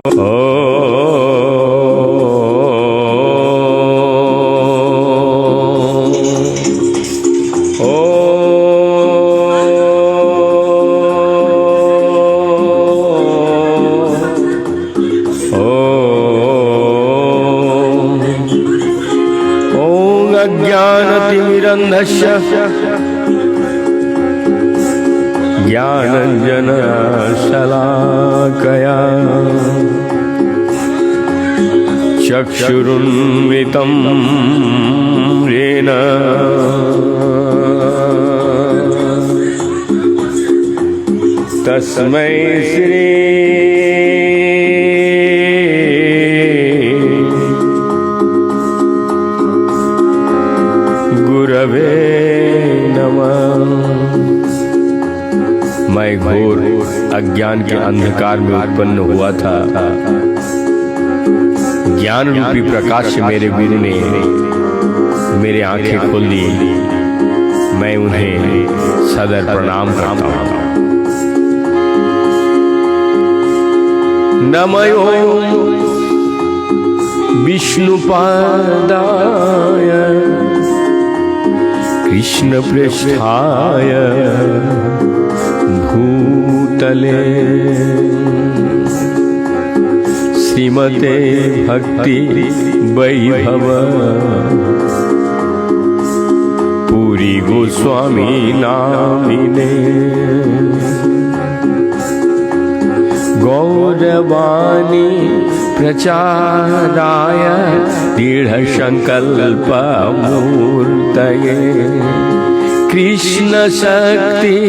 अज्ञानतिमिरन्धस्य ज्ञानञ्जनशलाकया चक्षुरुन्मिलितं येन तस्मै श्री गुरवे नमः। मैं घोर अज्ञान के अंधकार में उत्पन्न हुआ था। ज्ञान रूपी प्रकाश से मेरे गुरु ने मेरी आंखें खोल दी। मैं उन्हें सदर प्रणाम करता हूँ। नमो विष्णुपादाय कृष्णपृष्ठाय भूतले श्रीमते भक्ति वैभव पुरी गोस्वामी नामिने गौरवाणी प्रचाराय दृढ़ संकल्प मूर्तये कृष्ण शक्ति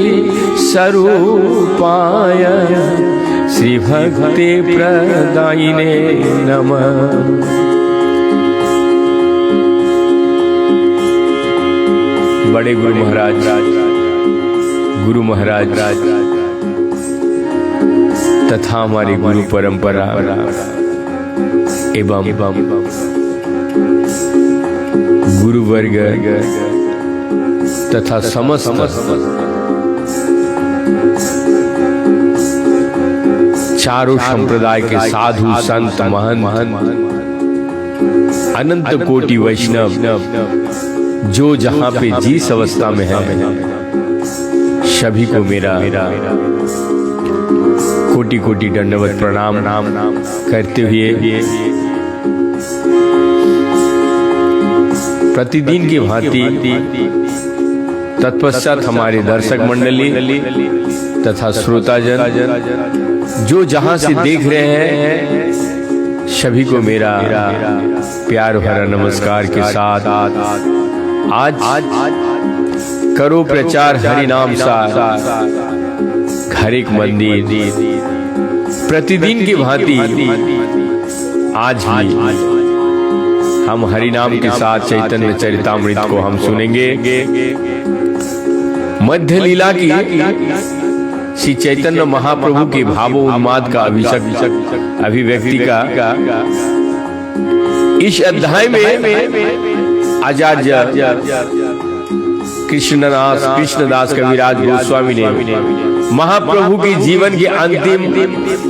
स्वरूपाय श्री भक्ति प्रदायिने नमः। बड़े गुरु महाराज तथा हमारी गुरु परंपरा एवं गुरु वर्ग तथा समस्त चारों संप्रदाय के साधु संत महंत अनंत कोटि वैष्णव जो जहां पे जिस अवस्था में है सभी को मेरा कोटि कोटि दंडवत प्रणाम करते हुए प्रतिदिन की भांति तत्पश्चात हमारे दर्शक मंडली तथा श्रोताजन जो जहां से देख रहे हैं सभी को मेरा प्यार भरा नमस्कार के साथ आज करो प्रचार हरि नाम सा हर एक मंदिर प्रतिदिन की भांति आज भी हम हरि नाम के साथ चैतन्य चरितामृत को हम सुनेंगे। मध्य लीला की श्री चैतन्य महाप्रभु के भावोन्माद का अभिव्यक्ति का इस अध्याय में आचार्य कृष्णदास कविराज गोस्वामी ने महाप्रभु की जीवन के अंतिम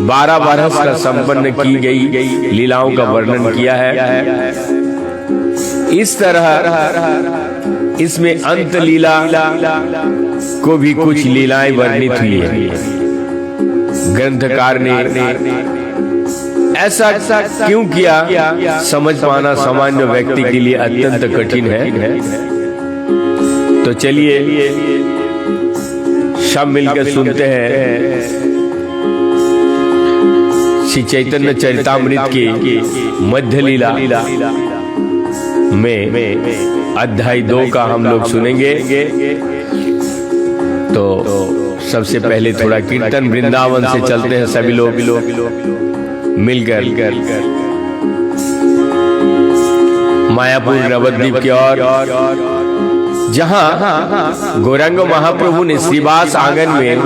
12 वर्ष का संपन्न की गई लीलाओं का वर्णन किया है। इस तरह इसमें अंत लीला को भी कुछ लीलाएं वर्णित हुई है। ग्रंथकार ने ऐसा क्यों किया समझ पाना सामान्य व्यक्ति के लिए अत्यंत कठिन है। तो चलिए सब मिलकर सुनते हैं श्री चैतन्य चरितामृत की मध्य लीला में अध्याय 2 का हम लोग सुनेंगे। तो सबसे पहले थोड़ा कीर्तन वृंदावन से चलते हैं सभी लोग मिलकर मायापुर नवद्वीप की ओर, जहां गौरांग महाप्रभु ने श्रीवास आंगन में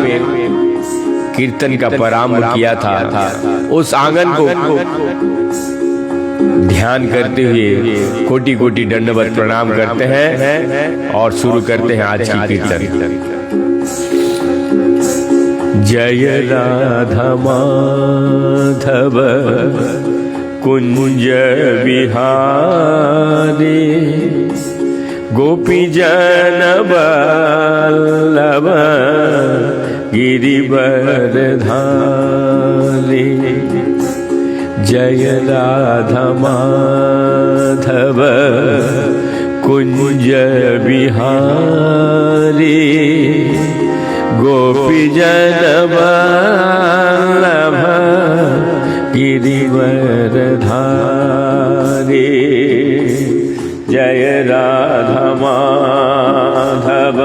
कीर्तन का प्रारंभ किया था। उस आंगन को ध्यान करते हुए कोटि कोटि दंडवत प्रणाम करते हैं और शुरू करते हैं आज की कीर्तन। जय राधा माधव कुंज बिहारी गोपी जन वल्लभ गिरिवरधारी जय राधा माधव कुंज बिहारी गोपी जन वल्लभ गिरिवरधारी जय राधा माधव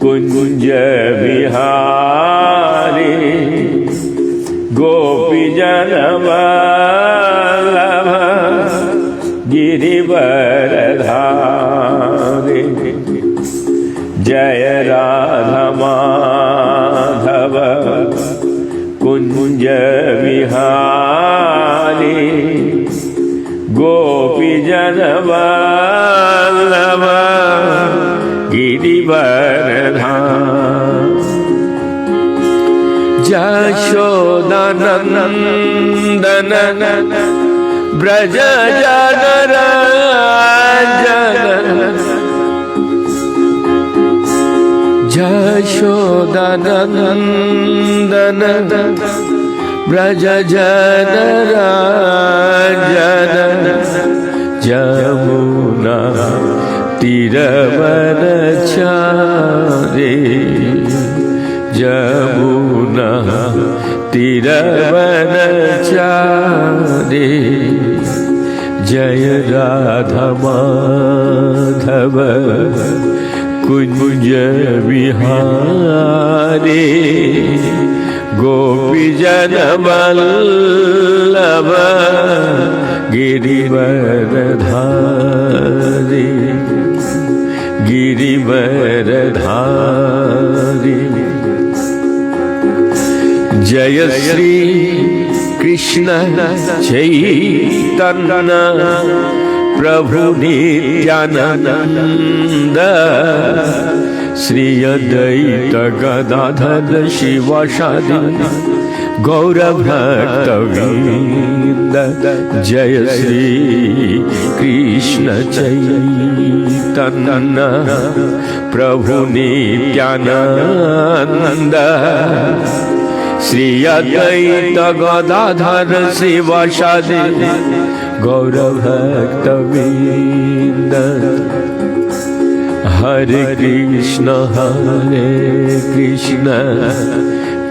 कुंज बिहारी गोपी जन वल्लभ गिरिवरधारी जय राधा माधव कुंज बिहारी गोपी जन वल्लभ गिरिवरधारी यशोदानंदन ब्रज जनरंजन यशोदानंदन ब्रज जनरंजन जमुना तीरवनचारी जमुना तीरवनचारी जय राधा माधव कुंज बिहारी गोपी जन वल्लभ गिरिवरधारी गिरिवरधारी जय श्री कृष्ण चैतन्य प्रभु नित्यानंद श्री अद्वैत गदाधर शिवासादि गौर भक्तवृंद जय श्री कृष्ण चैतन्य प्रभु नित्यानंद श्री अद्वैत गदाधर शिवासादि गौर भक्तवृंद हरे कृष्ण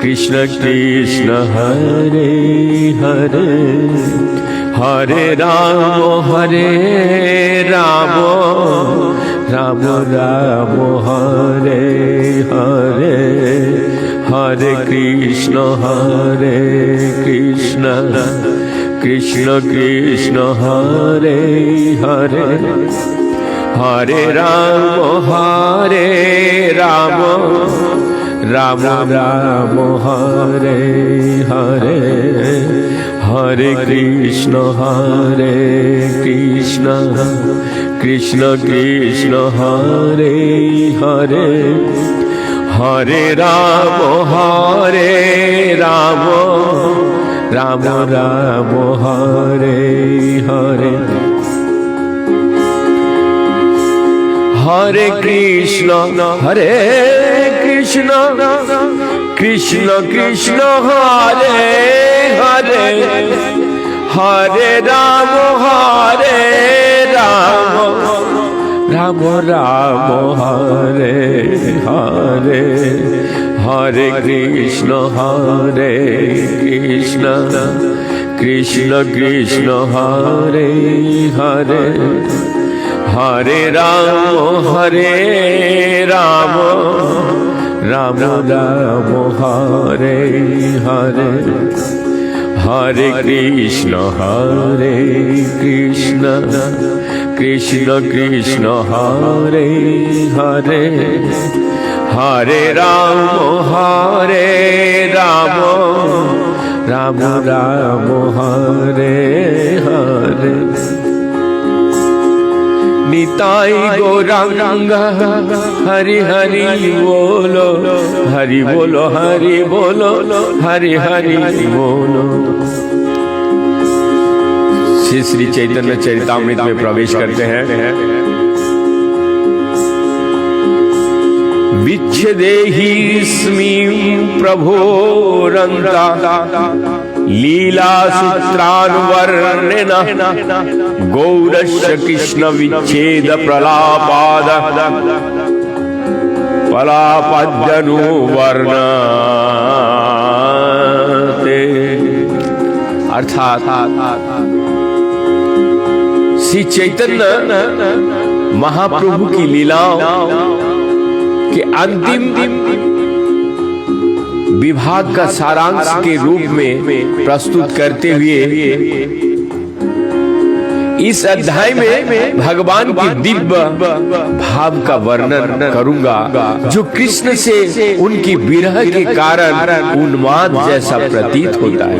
कृष्ण कृष्ण हरे हरे हरे राम राम राम हरे हरे हरे कृष्ण कृष्ण कृष्ण हरे हरे हरे राम राम राम हरे हरे हरे कृष्ण कृष्ण कृष्ण हरे हरे हरे राम राम राम हरे हरे हरे कृष्ण कृष्ण कृष्ण हरे हरे हरे राम राम राम हरे हरे हरे कृष्ण कृष्ण कृष्ण हरे हरे हरे राम राम राम हरे हरे हरे कृष्ण कृष्ण कृष्ण हरे हरे हरे राम राम राम हरे हरे निताई गौरांग हरि हरि बोलो, हरि बोलो, हरि बोलो, हरि हरि बोलो। श्री श्री चैतन्य चरितामृत में प्रवेश करते हैं। विच्छदेहिस्मि प्रभोरन्ता लीला सूत्रानुवर्णिनः गौरस्य कृष्ण विच्छेद प्रलापाद पलापाद्यनुवर्णते। अर्थात श्री चैतन्य महाप्रभु की लीलाओं के अंतिम विभाग का सारांश के रूप में प्रस्तुत करते हुए इस अध्याय में भगवान की दिव्य भाव का वर्णन करूंगा, जो कृष्ण से उनकी विरह के कारण उन्माद जैसा प्रतीत होता है।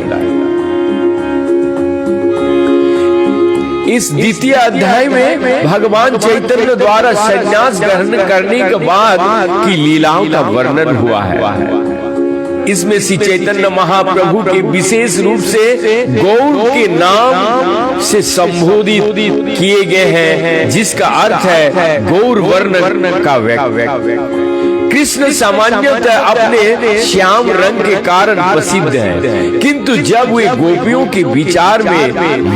इस द्वितीय अध्याय में भगवान चैतन्य द्वारा संन्यास ग्रहण करने के बाद की लीलाओं का वर्णन हुआ है। इसमें श्री चैतन्य महाप्रभु के विशेष रूप से गौर के नाम से संबोधित किए गए हैं, जिसका अर्थ है गौर वर्ण का व्यक्ति। कृष्ण सामान्यतः अपने श्याम रंग के कारण प्रसिद्ध हैं, किंतु जब वे गोपियों के विचार में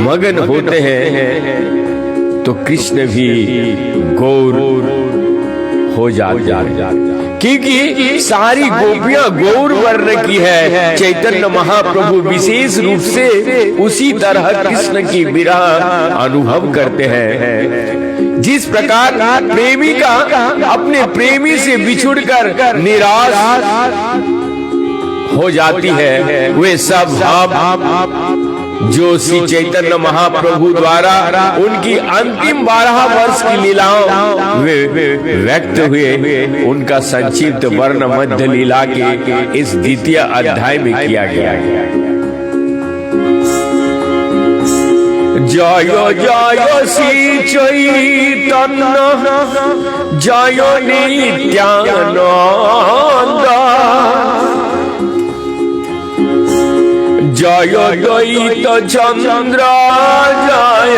मगन होते हैं तो कृष्ण भी गौर हो जाते हैं, क्योंकि सारी गोपियां गौर वर्ण की है। चैतन्य महाप्रभु विशेष रूप से उसी तरह कृष्ण की विरह अनुभव करते हैं। जिस प्रकार प्रेमिका अपने प्रेमी से बिछुड़कर निराश हो जाती है, वे सब भाव जो श्री चैतन्य महाप्रभु द्वारा उनकी अंतिम 12 वर्ष की लीलाओं व्यक्त हुए, उनका संक्षिप्त वर्ण मध्य लीला के इस द्वितीय अध्याय में किया गया है। जय जय श्री चैतन्य जय नित्यानंद, जय द्वैत चंद्र जय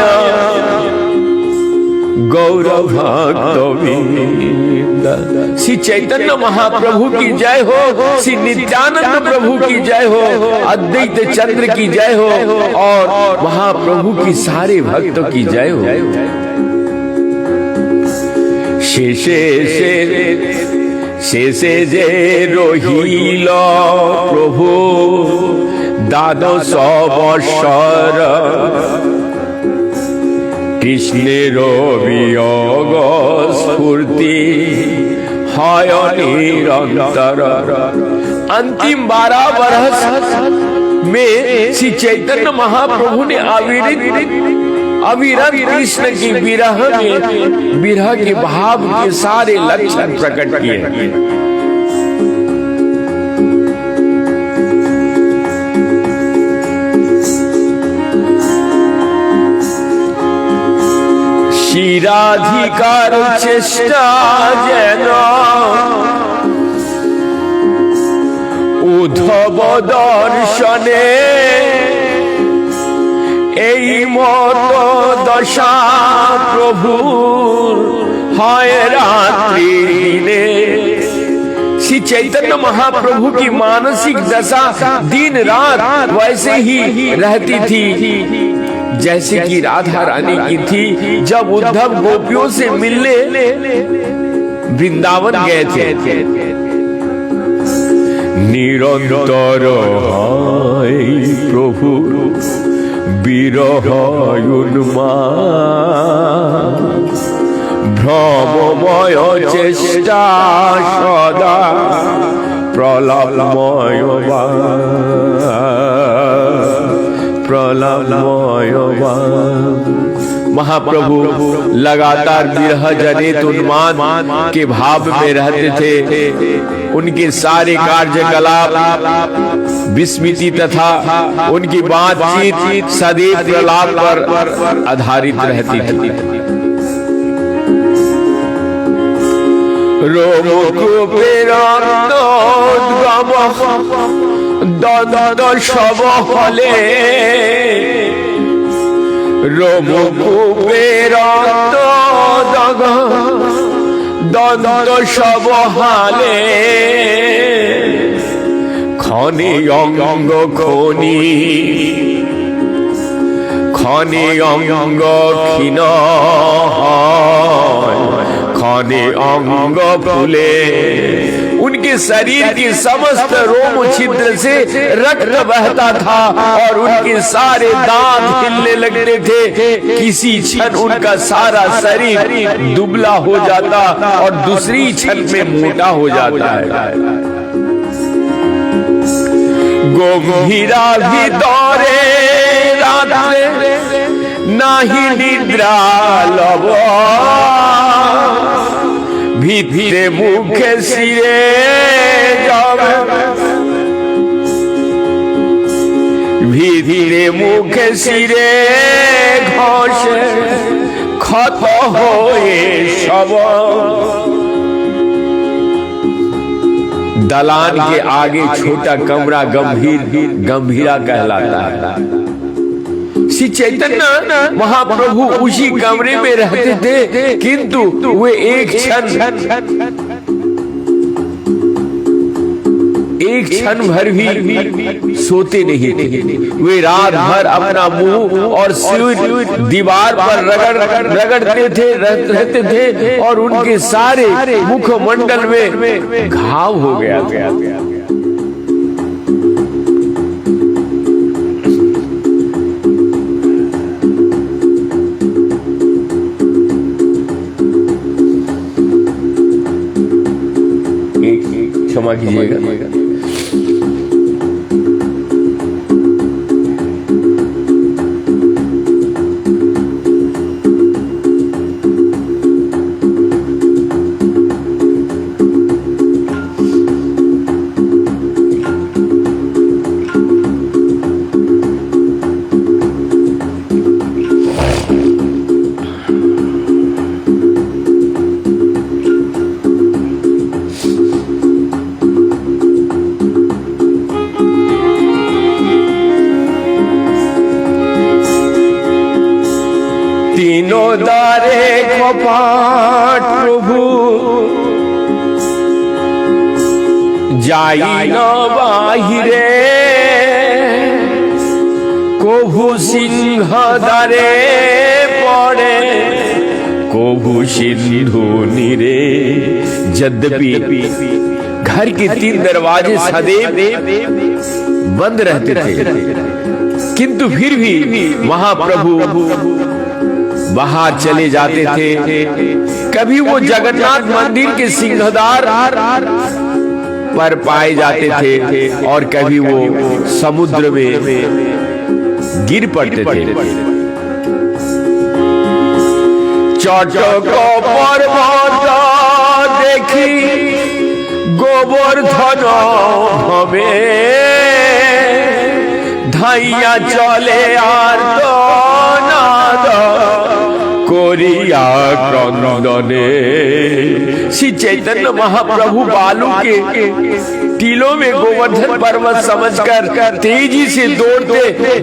गौर भक्तवृंद। श्री चैतन्य महाप्रभु की जय हो, श्री नित्यानंद प्रभु की जय हो, अद्वैत चंद्र की जय हो और महाप्रभु की सारे भक्तों की जय हो। शेषे जे रोहिल प्रभु द्वादश बर्षर कृष्णेर वियोग स्फूर्ति हय निरंतर। अंतिम 12 वर्ष में श्री चैतन्य महाप्रभु ने अविरत कृष्ण की विरह के भाव के सारे लक्षण प्रकट किए। शिराधिकार चेष्टा जेन उद्धव दर्शने এই মত দশা প্রভু হয় रात्रि दिने। श्री चैतन्य महाप्रभु की मानसिक दशा दिन रात वैसे ही रहती थी जैसे कि राधा रानी की थी जब उद्धव गोपियों से मिलने वृंदावन गए थे। निरंतर प्रभु विरह भ्रममय चेष्टा सदा प्रलमय महाप्रभु लगातार विरह जनित उन्माद के भाव में रहते थे। उनके सारे कार्यकलाप विस्मृति तथा उनकी बातचीत सदैव प्रलाप पर आधारित रहती थी। রোমকূপের অন্তোদ্গম দ্বন্দ্ব সব হলে, রোমকূপের অন্তোদ্গম দ্বন্দ্ব সব হালে, ক্ষণে অঙ্গ খনি ক্ষণে অঙ্গ ক্ষীণ, ক্ষণে অঙ্ग फूले। उनके शरीर के समस्त रोम छिद्र से रक्त बहता था और उनके सारे दांत हिलने लगते थे। किसी क्षण उनका सारा शरीर दुबला हो जाता और दूसरी क्षण में मोटा हो जाता है। गंभीरा भी दौरे रात्रे नाही निद्रा लव, ভিতরে মুখে শিরে যাবে, ভিতরে মুখে শিরে ঘষে ক্ষত হয়ে সব। दलान के आगे छोटा कमरा गंभीरा कहलाता है। श्री चैतन्य महाप्रभु उसी कमरे में रहते थे, किंतु वे एक क्षण भर भी सोते नहीं थे। वे रात भर अपना मुंह और सिर दीवार पर रगड़ते थे रहते थे और उनके सारे मुखमंडल में घाव हो गया था। क्षमा कीजिएगा। तीनों द्वारे कपाट प्रभु जाई न बाहिरे, कभु सिंह द्वारे पड़े कभु सिंधु नीरे। यद्यपि घर के 3 दरवाजे सदैव बंद रहते थे, किंतु फिर भी महाप्रभु बाहर चले जाते थे। कभी वो जगन्नाथ मंदिर के सिंहद्वार पर पाए जाते थे और कभी वो समुद्र में गिर पड़ते थे। चटक पर्वत देखी गोवर्धन भवे, धाइया चले आर्तनाद कोरिया क्रंदने। श्री चैतन्य महाप्रभु बालू के टीलों में गोवर्धन पर्वत समझकर तेजी से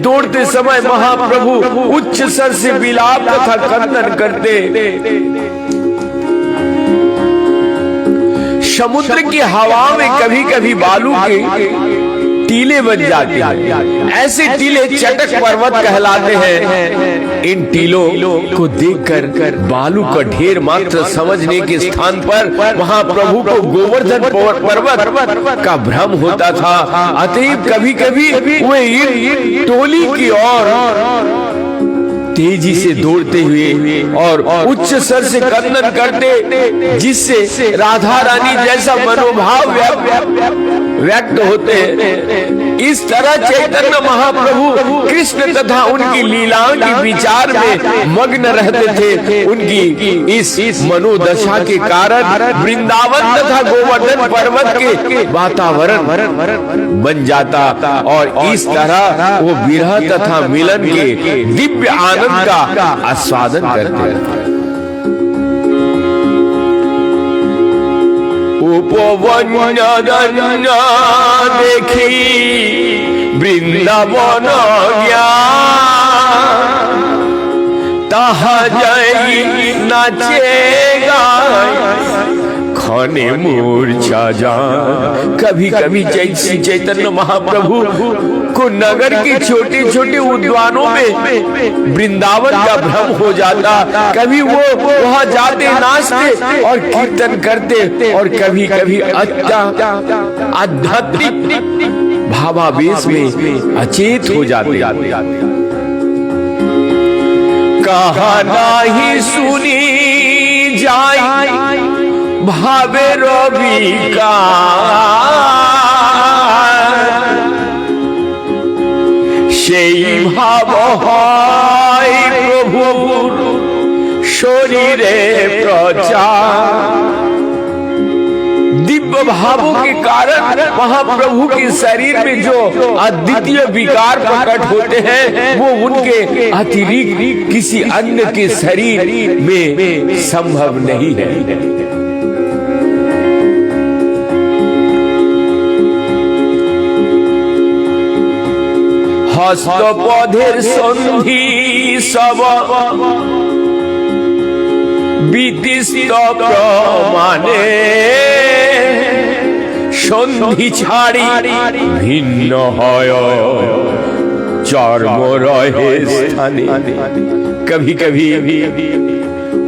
दौड़ते समय महाप्रभु उच्च स्वर से विलाप तथा क्रंदन करते। समुद्र की हवा में कभी कभी बालू के टीले बन जाते हैं। ऐसे टीले चटक पर्वत कहलाते हैं। इन टीलों को देखकर बालू का ढेर मात्र समझने के स्थान पर महाप्रभु को गोवर्धन पर्वत का भ्रम होता था। अतएव कभी कभी वे टोली की ओर तेजी से दौड़ते हुए और उच्च स्वर से क्रंदन करते, जिससे राधा रानी जैसा मनोभाव व्यक्त होते। इस तरह चैतन्य महाप्रभु कृष्ण तथा उनकी लीलाओं के विचार में मग्न रहते थे। उनकी इस मनोदशा के कारण वृंदावन तथा गोवर्धन पर्वत के वातावरण बन जाता और इस तरह वो विरह तथा मिलन के दिव्य आनंद का आस्वादन करते हैं। উপবন্য দেখি বৃন্দাবন তাহা যাই নাচে গায় खाने मूर्छा जान। कभी कभी श्री चैतन्य महाप्रभु को नगर के छोटे छोटे उद्यानों में वृंदावन का भ्रम हो जाता। कभी वो वहां जाते नाचते और कीर्तन करते और कभी कभी आध्यात्मिक भावावेश में अचेत हो जाते। कहा नहीं सुनी जाए भावे रविका সেই ভাব হয় প্রভুর শরীরে प्रचार। दिव्य भावों के कारण महाप्रभु के शरीर में जो अद्वितीय विकार प्रकट होते हैं वो उनके अतिरिक्त किसी अन्य के शरीर में संभव नहीं है। हस्तपदेर सन्धि सब विदिष्ट प्रमाणे सन्धि छाड़ी भिन्न হয় चर्म रहे स्थाने। कभी कभी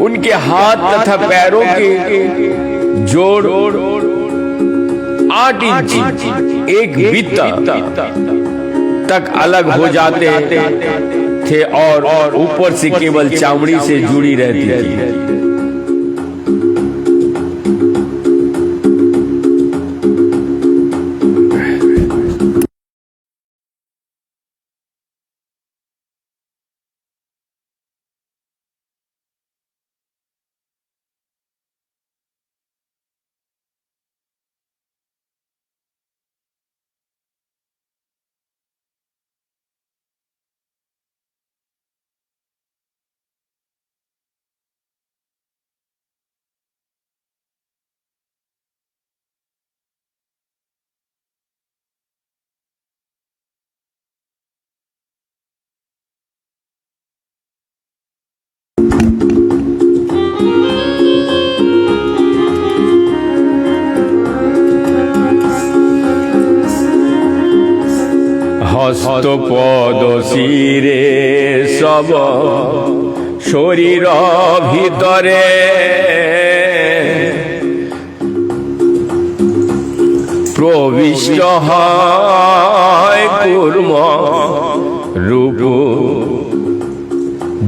उनके हाथ तथा पैरों के जोड़ 8 इंच एक बित्ता तक अलग हो जाते थे और ऊपर से केवल चामड़ी से जुड़ी रहती थी। हस्तपद शिरे सब शरीर भितरे प्रविष्ट है कूर्म रूप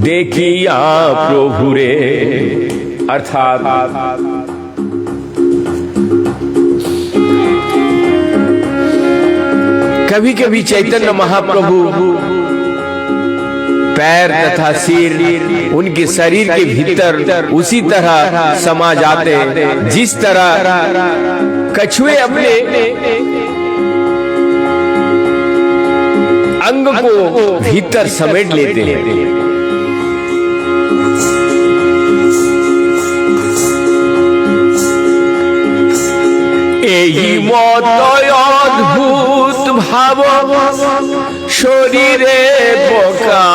देखिया प्रभुरे। अर्थात कभी कभी चैतन्य महाप्रभु पैर तथा सिर उनके शरीर के भीतर उसी तरह समा जाते जिस तरह कछुए अपने अंग को भीतर समेट लेते हैं। এই মত অদ্ভুত ভাব শরীরে বোকা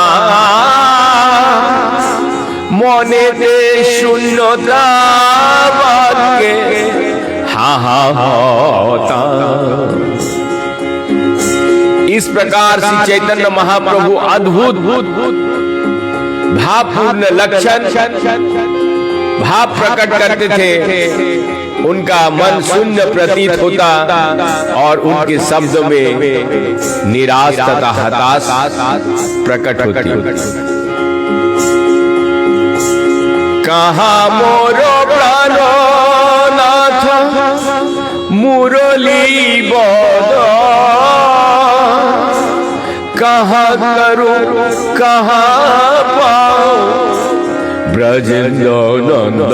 মনেতে শূন্যতা বাক্যে হাহাতা। इस प्रकार श्री चैतन्य महाप्रभु अद्भुत भावपूर्ण लक्षण भाव प्रकट करते थे। उनका मन शून्य प्रतीत होता और उनके शब्द में निराश तथा हताश प्रकट होती। कहाँ मोरो प्राणनाथ मुरली बद कहाँ करूं कहाँ पाऊं ब्रजेंद्र नंद।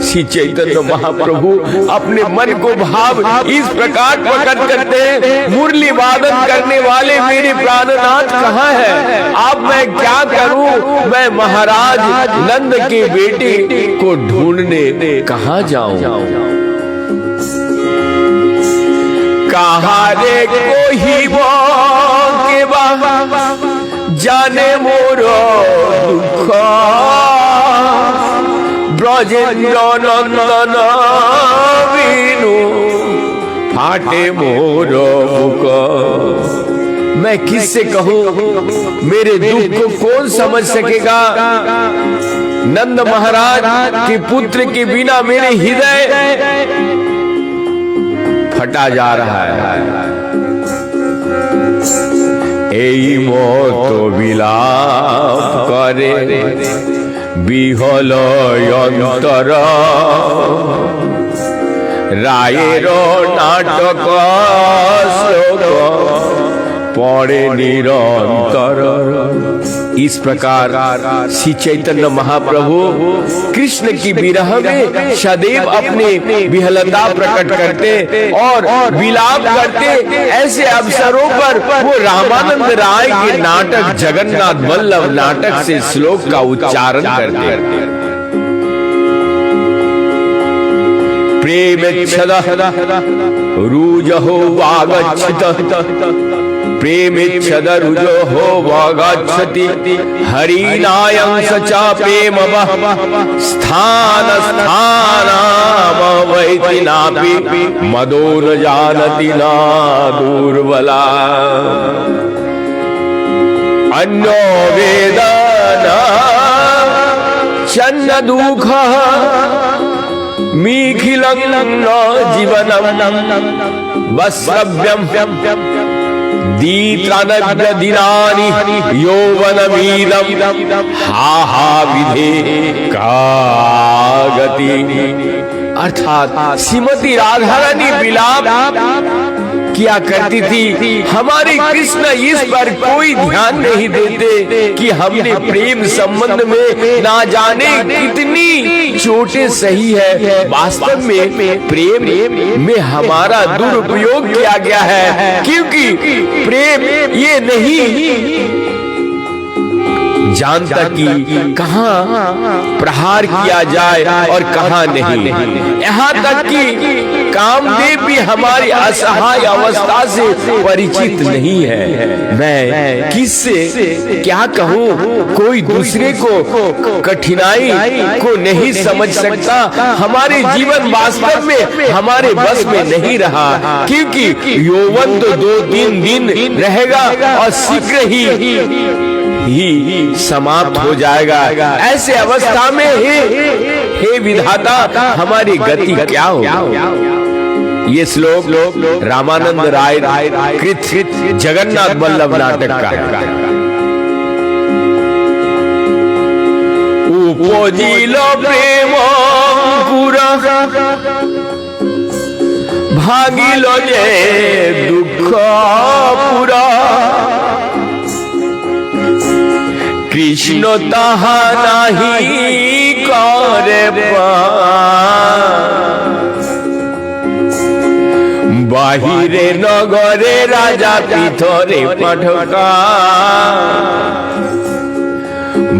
श्री चैतन्य महाप्रभु अपने मन को भाव इस प्रकार प्रकट करते हैं, मुरली वादन करने वाले मेरे प्राणनाथ कहाँ है? अब मैं क्या करूं? मैं महाराज नंद के बेटे को ढूंढने कहाँ जाऊं? কাহারে কহিব কেবা জানে মোর দুঃখ ব্রজেন্দ্র নন্দন বিनु फाटे मोर बुक। मैं किससे कहूं मेरे दुख को कौन समझ सकेगा। नंद महाराज के पुत्र के बिना मेरे हृदय फटा जा रहा है। এই মত বিলাপ করে বিহল অন্তর রায়ের নাটক শ্লোক पढ़े निरंतर। इस प्रकार श्री चैतन्य महाप्रभु कृष्ण की विरह में सदैव अपने विहलता प्रकट करते और विलाप करते। ऐसे अवसरों पर वो रामानंद राय के नाटक जगन्नाथ वल्लभ नाटक से श्लोक का उच्चारण करते। प्रेमेच्छद रुजहो वागच्छत प्रेमेच्छद रुजहो वागच्छति हरिनायं सचापेम स्थान स्थानामवैति नापि मदो न जानति ना दुर्बला अन्यो वेदना चन्न दुःख मीखिलं जीवनं वस्त्रव्यं दीत्रानभ्य दिनानि यौवनमीदं हा हा विधे का गति। अर्थात श्रीमती राधा रानी विलाप किया करती थी। हमारे कृष्ण इस पर कोई ध्यान नहीं देते कि हमने प्रेम संबंध में ना जाने कितनी चोटें सही है। वास्तव में प्रेम में हमारा दुरुपयोग किया गया है, क्योंकि प्रेम ये नहीं जानता कि कहाँ प्रहार किया जाए और कहाँ नहीं। यहाँ तक कि कामदेव भी हमारी असहाय अवस्था से परिचित नहीं है। मैं किससे क्या कहूँ, कोई दूसरे को कठिनाई को नहीं समझ सकता। हमारे जीवन वास्तव में हमारे बस में नहीं रहा, क्योंकि यौवन तो 2-3 दिन रहेगा और शीघ्र ही समाप्त हो जाएगा। ऐसे अवस्था में हे विधाता हमारी गति क्या होगी। ये श्लोक रामानंद राय कृत जगन्नाथ वल्लभ नाटक का है। उपजिल प्रेम अंकुर भागिल जे दुख पुरा कृष्ण ताहा नहीं करे बाहिरे नगरे राजा पीथरे पाठका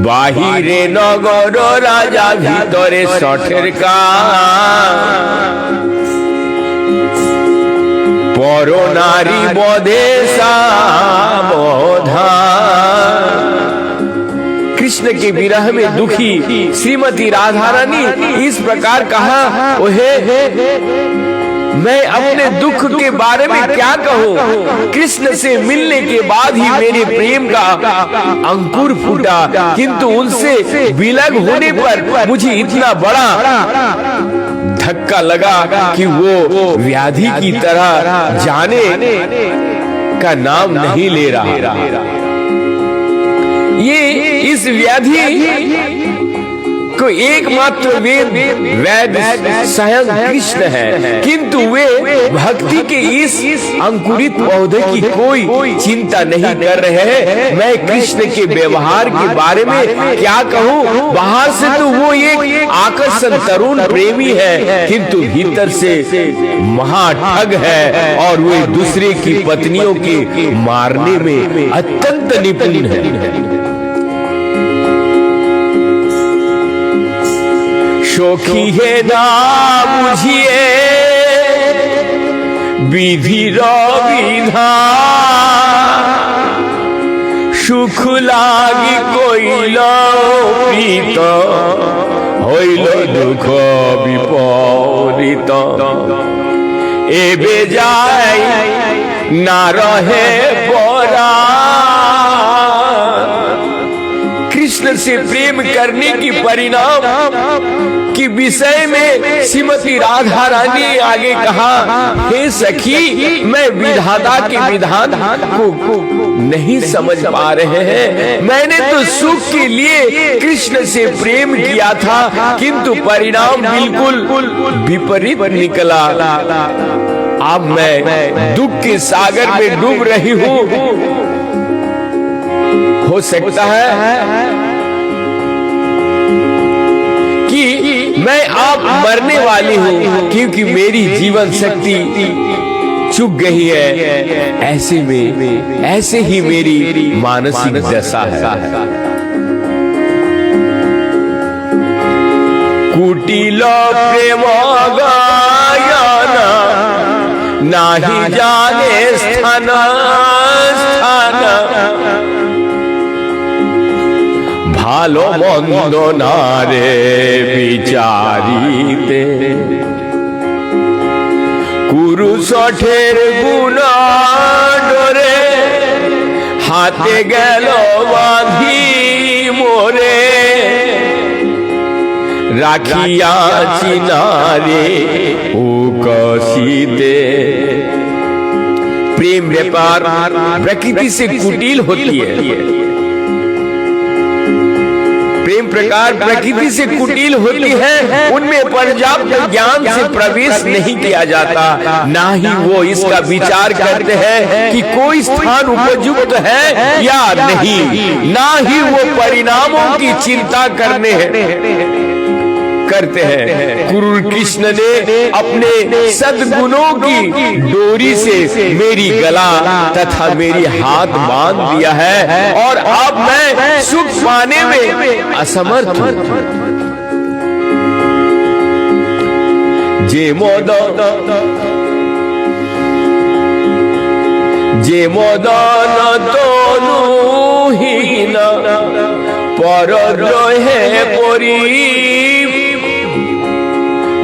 बाहिरे नगर राजा भीतरे सठेर का पर नारी बधे सावधान। कृष्ण के विरह में दुखी श्रीमती राधा रानी इस प्रकार कहा, ओहे मैं अपने दुख के बारे में क्या कहूँ। कृष्ण से मिलने के बाद ही मेरे प्रेम का अंकुर फूटा, किंतु उनसे विलग होने पर मुझे इतना बड़ा धक्का लगा कि वो व्याधि की तरह जाने का नाम नहीं ले रहा। ये इस व्याधि को एकमात्र वैद्य स्वयं कृष्ण है, किंतु वे भक्ति के इस अंकुरित पौधे की कोई चिंता नहीं कर रहे हैं। मैं कृष्ण के व्यवहार के बारे में क्या कहूँ। बाहर से तो वो एक आकर्षण तरुण प्रेमी है, किंतु भीतर से महाठग है और वो दूसरे की पत्नियों के मारने में अत्यंत निपुण है। सखी है ना बुझिए विधिर विधान सुख লাগি কইল প্রীত হইল দুঃখ বিপরীত এবে যায় না রহে পরা। कृष्ण से प्रेम करने की परिणाम की विषय में श्रीमती राधा रानी आगे कहा, हे सखी, मैं विधाता के विधान को नहीं समझ पा रहे हैं। मैंने तो सुख के लिए कृष्ण से प्रेम किया था, किंतु परिणाम बिल्कुल विपरीत निकला। अब मैं दुख के सागर में डूब रही हूँ। हो सकता है कि मैं अब मरने वाली हूँ, क्योंकि मेरी जीवन शक्ति चुक गई है। ऐसे ही मेरी मानसिक दशा है। कुटिल प्रेम गायन नाही जाने स्थान स्थान ভালো মন্দ না রে বিচারিতে কুরুষঠের গুণ ডরে হাতে গেল বাঁধি মোরে রাখিয়াছি নারে উকসিতে। प्रेम व्यापार प्रकृति से कुटिल होती है। प्रेम प्रकार प्रकृति से कुटिल होती है, उनमें पर्याप्त ज्ञान से प्रवेश नहीं किया जाता, ना ही वो इसका विचार करते हैं कि कोई स्थान उपयुक्त है या नहीं, ना ही वो परिणामों की चिंता करते हैं। गुरु कृष्ण ने अपने सद्गुणों की डोरी से मेरी गला तथा मेरी हाथ बांध दिया है, और अब मैं सुख पाने में असमर्थ हूं। जे मदन तनुहीन पर रहे परी,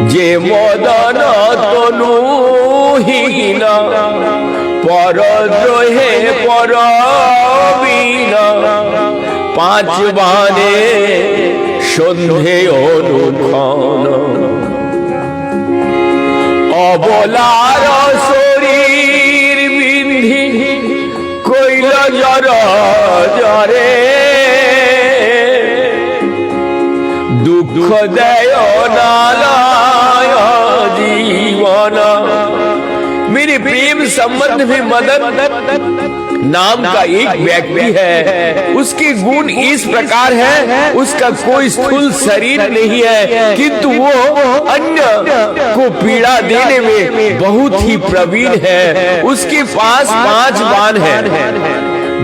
যে মদন তনুহীন পর দ্রোহে পরবীন, পাঁচ বানে সন্ধে অনুক্ষণ অবলার শরীর বিন্ধি কইল জর জরে, দুঃখ দেয় নালয় जीवन। मेरे प्रेम संबंध में मदन नाम का एक व्यक्ति है, उसके गुण इस प्रकार है, उसका कोई स्थूल शरीर नहीं है, किंतु वो अन्य को पीड़ा देने में बहुत ही प्रवीण है। उसके पास 5 बाण हैं,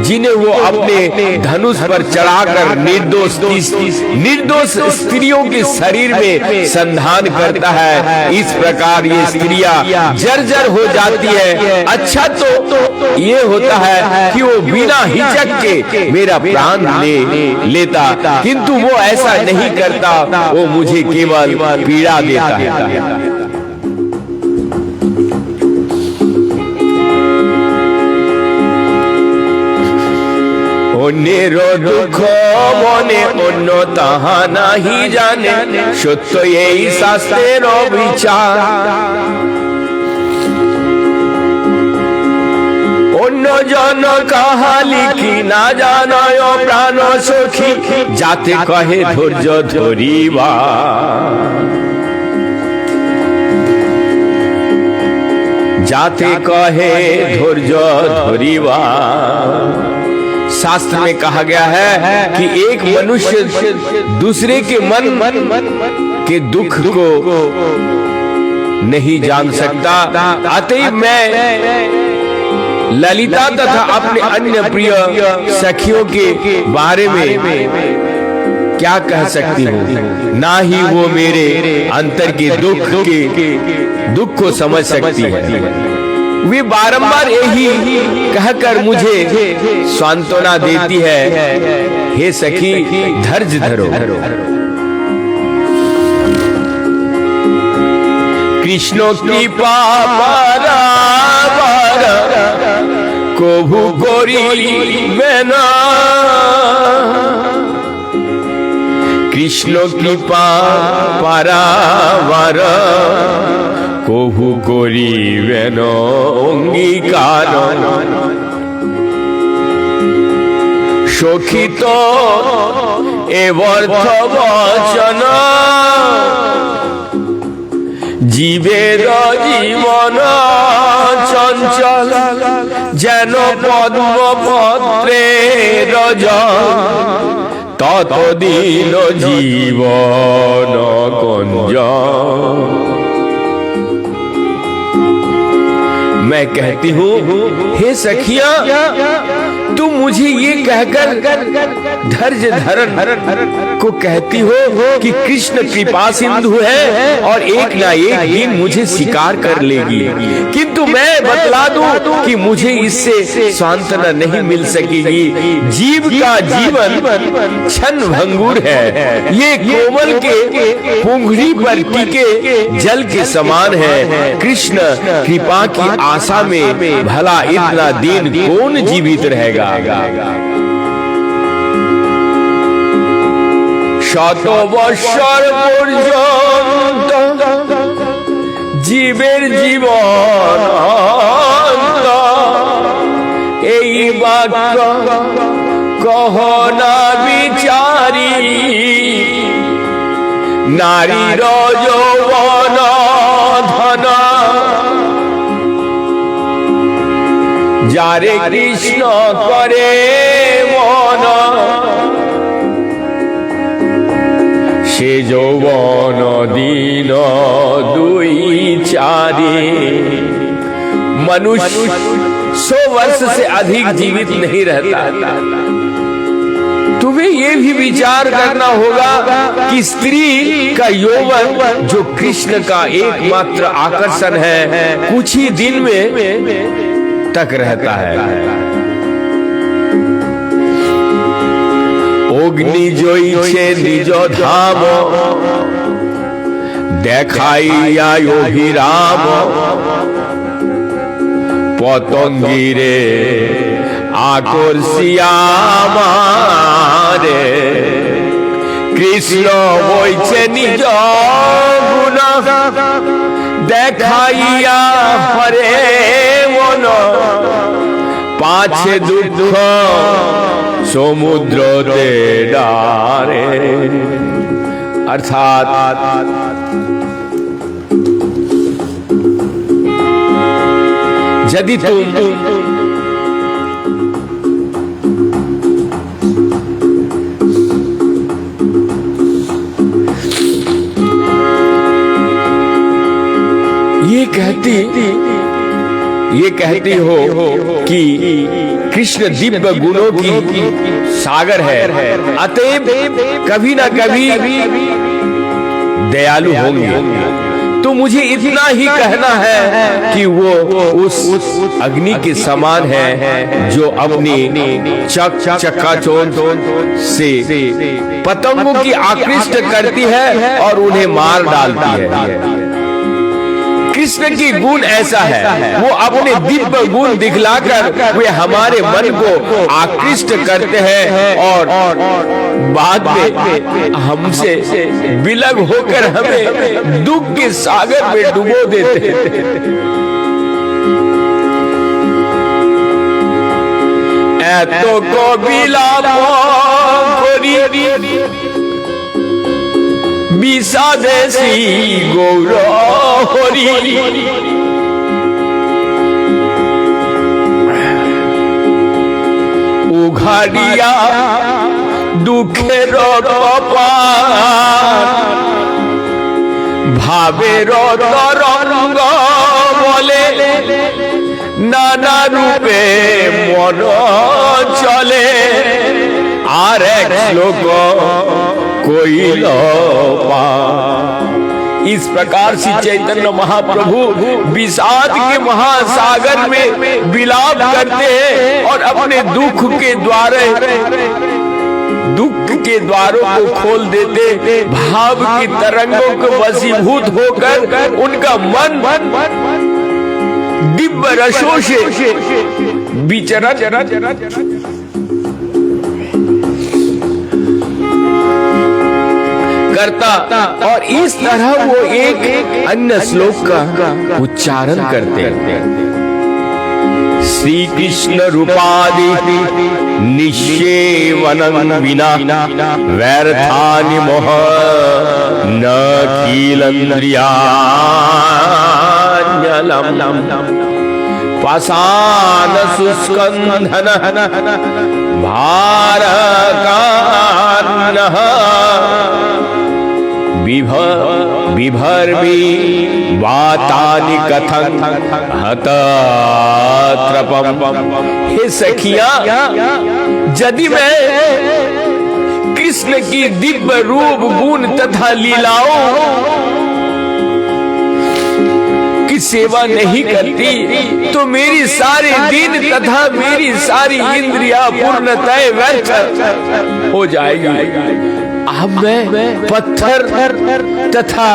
जिन्हें वो अपने धनुष पर चढ़ाकर निर्दोष स्त्रियों के शरीर में संधान करता है। इस प्रकार ये स्त्रियां जर्जर हो जाती है। अच्छा तो ये होता है कि वो बिना हिचक के मेरा प्राण लेता, किंतु वो ऐसा नहीं करता, वो मुझे केवल पीड़ा देता है। অন্যের দুঃখ মনে অন্য তাহা নাহি জানে, সত্য এই শাস্ত্রের বিচার। অন্য জন কাহা লিখি না জানয় প্রাণ সখী, যাতে কহে ধৈর্য ধরিবা। যাতে কহে ধৈর্য ধরিবা। शास्त्र में कहा गया है कि एक मनुष्य दूसरे के मन के दुख को नहीं जान सकता। अतएव मैं ललिता तथा अपने अन्य प्रिय सखियों के बारे में क्या कह सकती हूँ, ना ही वो मेरे अंतर के दुख को समझ सकती है। वे बारंबार यही कहकर मुझे सांत्वना देती है, हे सखी धैर्य धरो। कृष्ण कृपा पारावार কভু করিবে না, কৃষ্ণ কৃপা পারাবার কভু করিবে না অঙ্গীকার। সখিত এ ব্যর্থ বচন জীবের জীবন চঞ্চল যেন পদ্মপত্রে রজ ততদিন জীবন কুঞ্জ। मैं कहती हूँ हे सखिया, तुम मुझे ये कहकर धैर्य धारण को कहती हो कि कृष्ण कृपा सिंधु है और एक ना एक दिन मुझे शिकार कर लेगी, किंतु मैं बतला दूं कि मुझे इससे सांत्वना नहीं मिल सकेगी। जीव का जीवन क्षण भंगुर है, ये कोमल के पुंगड़ी पर टिके जल के समान है। कृष्ण कृपा की आशा में भला इतना दिन कौन जीवित रहेगा। শত বৎসর পর্যন্ত জীবের জীবন এই বাক্য কহ না বিচারি, নারীর যৌবন ধন যারে কৃষ্ণ করে মন, সে যৌবন দিন দুই চারি। मनुष्य 100 वर्ष से अधिक जीवित नहीं रहता। तुम्हें ये भी विचार करना होगा कि स्त्री का यौवन जो कृष्ण का एकमात्र आकर्षण है, कुछ ही दिन में तक रहता है। অগ্নি জয়ছে নিজ ধাম দেখাইয়া অভিরাম, পতঙ্গিরে আকর্ষিয়া মারে। কৃষ্ণ বইছে নিজ গুণ দেখাইয়া হরে মন, পাছে দুঃখ সমুদ্রতে ডারে। अर्थात यदि तुम ये कहती हो कि कृष्ण दिव्य गुणों की सागर है, अतएव कभी ना कभी दयालु होंगे, तो मुझे इतना ही कहना है कि वो उस अग्नि के समान है जो अपनी चकाचौंध से पतंगों की आकृष्ट करती है और उन्हें मार डालती है। कृष्ण की गुण ऐसा है, वो अपने दिव्य गुण दिखलाकर वे हमारे मन को आकृष्ट करते हैं और बाद में हमसे विलग होकर हमें दुख के सागर में डुबो देते हैं। एतो को बिलाप करी বিষাদেশী গৌর হরি, উঘাড়িয়া দুঃখের কপাল, ভাবের তরঙ্গ বলে নানা রূপে মন চলে। আর এক শ্লোক কইল इस प्रकार से चैतन्य महाप्रभु विषाद के महासागर में विलाप करते हैं और अपने दुख के द्वारों को खोल देते। भाव की तरंगों को वशीभूत होकर उनका मन दिव्य रसों से विचरण करता और इस तरह वो एक अन्य श्लोक का उच्चारण करते हैं। श्री कृष्ण रूपादि निश्चेवनं विना व्यर्थानि मोह न कीलन्द्रियाण्यलम् पाषाण सुस्कन्धन भारकान्नः विभर्मी वातानि कथं हतत्रपम्। हे सखिया, यदि मैं कृष्ण की दिव्य रूप गुण तथा लीलाओं की सेवा नहीं करती तो मेरी सारे दिन तथा मेरी सारी इंद्रियां पूर्णतः व्यर्थ हो जाएगी। अब मैं पत्थर तथा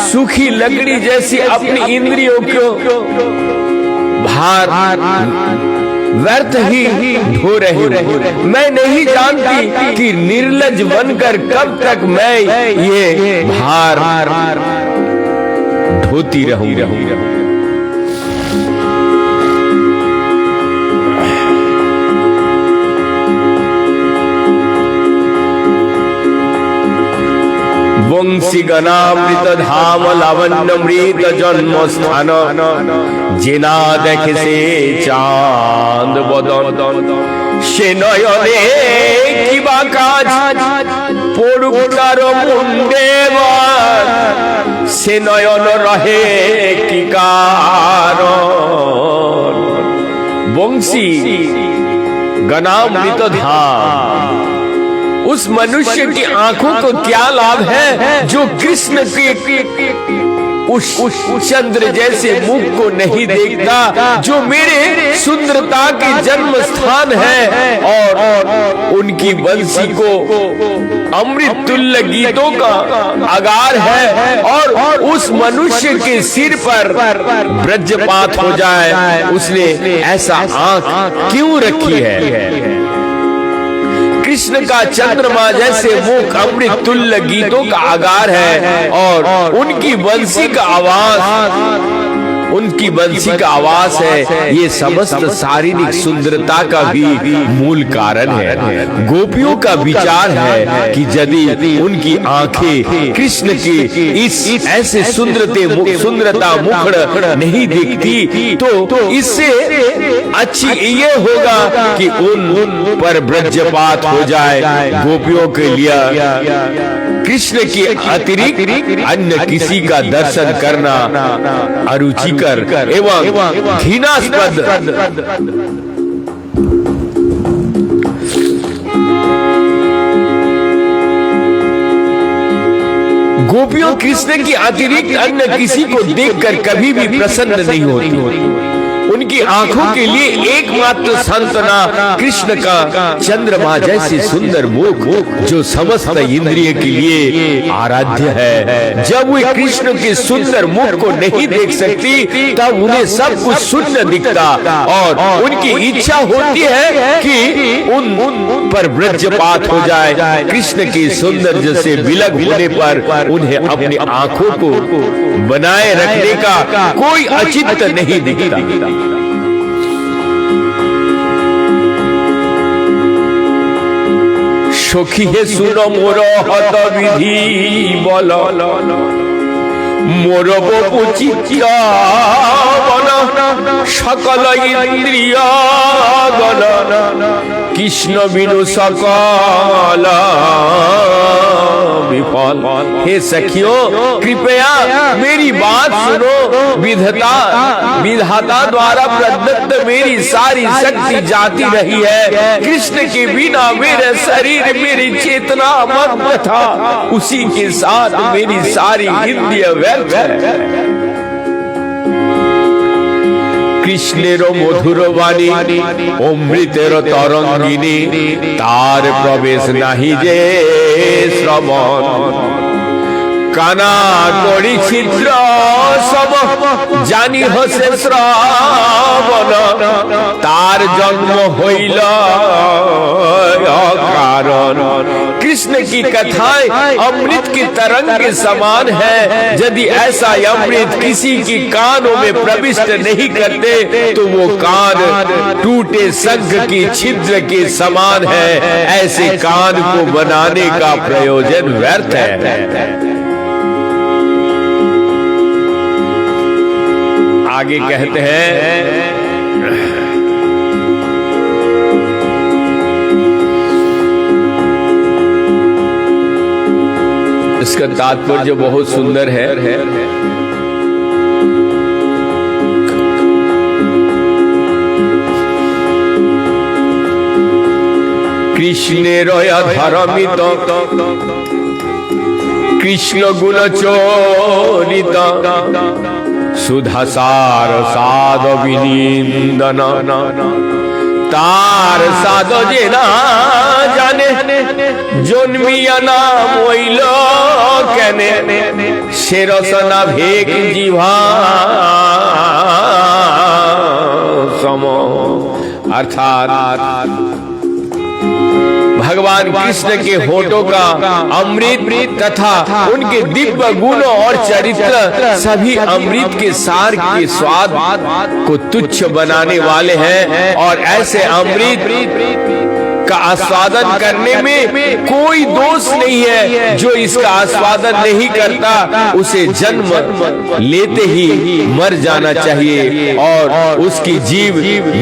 सूखी लकड़ी जैसी अपनी इंद्रियों को भार व्यर्थ ही ढो रही हूँ। मैं नहीं जानती कि निर्लज बनकर कब तक मैं ये भार ढोती रहूंगी। वंशी गणामृत धाम लावण्यमृत जन्म स्थान जिना देखे से चांद बदन से नयने किबा काज पड़ुकार मुंडे से नयन रहे की कारण। वंशी गणामृत धाम, उस मनुष्य की आंखों को क्या लाभ है जो कृष्ण के उस चंद्र जैसे मुख को नहीं देखता, जो मेरे सुंदरता के जन्म स्थान है और उनकी बंसी को अमृत तुल्य गीतों का अगार है, और उस मनुष्य के सिर पर वज्रपात हो जाए। उसने ऐसा आंख क्यों रखी है? कृष्ण का चंद्रमा जैसे मुख अमृत तुल्य गीतों का आगार है और उनकी बंसी का आवाज है। ये समस्त शारीरिक सुंदरता का भी मूल कारण है। गोपियों का विचार है कि यदि उनकी आंखें कृष्ण की इस ऐसे सुंदरता मुखड़ नहीं दिखती तो इससे अच्छी ये होगा कि उन पर वज्रपात हो जाए। गोपियों के लिए कृष्ण के अतिरिक्त अन्य किसी का दर्शन करना अरुचिकर एवं घृणास्पद। गोपियों कृष्ण के अतिरिक्त अन्य किसी को देखकर कभी भी प्रसन्न नहीं होती। उनकी आंखों के लिए एकमात्र सांत्वना कृष्ण का चंद्रमा जैसे सुंदर मुख जो समस्त इंद्रिय के लिए आराध्य है। जब वे कृष्ण के सुंदर मुख को नहीं देख सकती तब उन्हें सब कुछ शून्य दिखता और उनकी इच्छा होती है कि उन पर वज्रपात हो जाए। कृष्ण के सुंदर जैसे विलग होने पर उन्हें अपनी आंखों को बनाए रखने का कोई औचित्य नहीं दिखता। सखी हे सुनो मोर हत विधि बल मोर बपु चित्त बन सकल इंद्रिय गण कृष्ण बिनु सकल विफल। हे सखियों, कृपया मेरी बात सुनो। विधाता द्वारा प्रदत्त मेरी सारी शक्ति जाती रही है। कृष्ण के बिना मेरे शरीर, मेरी चेतना मन था, उसी के साथ मेरी सारी इंद्रिय व्यर्थ है। कृष्णेर मधुर वाणी अमृतेर तरंगिनी, तार प्रवेश नहीं जे श्रवण। काना कड़ी छिद्र सब जानी हसे श्रावण, तार जन्म होइल कारण। कृष्ण की कथाएं अमृत की तरंग के समान है। यदि ऐसा अमृत किसी की कानों में प्रविष्ट नहीं करते तो वो कान टूटे शंख की छिद्र के समान है। ऐसे कान को बनाने का प्रयोजन व्यर्थ है। आगे कहते हैं, इसका तात्पर्य बहुत सुंदर है। कृष्णेर धर्मित कृष्ण गुण चोरित, सुधासार साध विनिंदन। तार साध जे ना जाने, जन्मिया ना मोइल केने। से रसना भेक जीवा सम। अर्थात भगवान कृष्ण के होठों का अमृत तथा उनके दिव्य गुणों और चरित्र सभी अमृत के सार के स्वाद को तुच्छ बनाने वाले हैं। और ऐसे अमृत का आस्वादन करने में कोई दोष नहीं है। जो इसका आस्वादन नहीं करता उसे जन्म लेते ही मर जाना चाहिए और उसकी जीव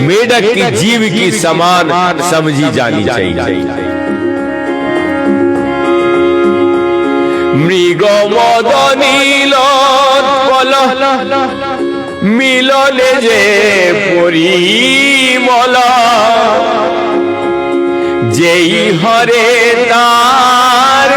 मेढक की जीव की समान समझी जानी चाहिए। मृग मद नीलोत्पल मिलने जे परिमल, जेई हरे तार